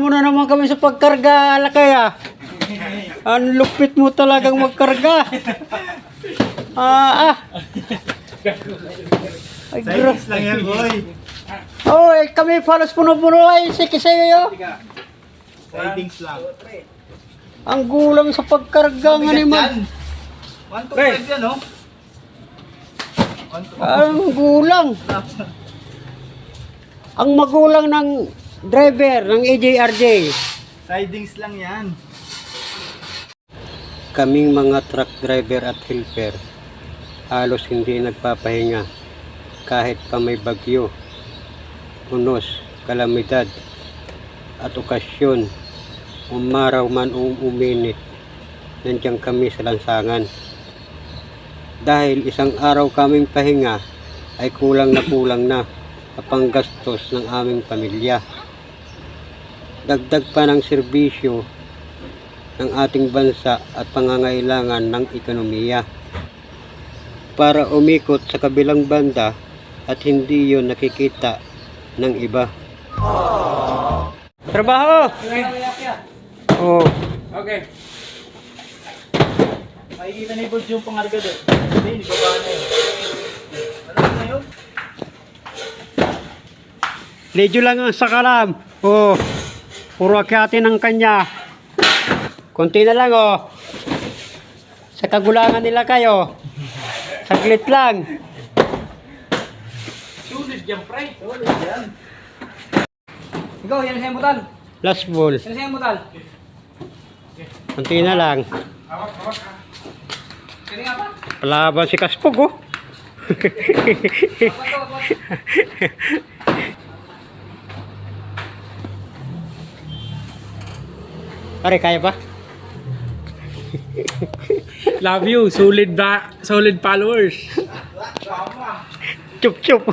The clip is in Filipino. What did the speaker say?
mo na naman kami sa pagkarga, Lakay ah. Ang lupit mo talagang magkarga. Ay, Size lang yan, boy. Oh, kami palos puno-puno ay sige sa'yo. Sidings lang. Ang gulang sa pagkarga ng animal. 1 to 5 yan, oh. Ang gulang. Ang magulang ng driver ng AJRJ. Sidings lang yan. Kaming mga truck driver at helper halos hindi nagpapahinga kahit pa may bagyo, unos, kalamidad at okasyon, umaraw man o uminit, nandiyan kami sa lansangan. Dahil isang araw kaming pahinga ay kulang na sa panggastos ng aming pamilya. Dagdag pa ng serbisyo ng ating bansa at pangangailangan ng ekonomiya para umikot sa kabilang banda at hindi yun nakikita ng iba. Trabaho! Oh. Okay. Makikita ni Boss yung pangarga doon. Hindi, baba na yun. Ano na yun? Medyo lang ang sakalam. Oh. Puro akyatin ng kanya. Konti na lang oh. Sa kagulangan nila kayo. Saglit lang. Sulit yan, pre. Sulit yan. Ikaw, yan sa'yo mutal. Last ball. Yan sa'yo mutal. Konti na lang. Hawak. Kaya nga pa? Palaban si Kaspog oh. Pare, kaya ba? Love you, solid followers. Chup chup.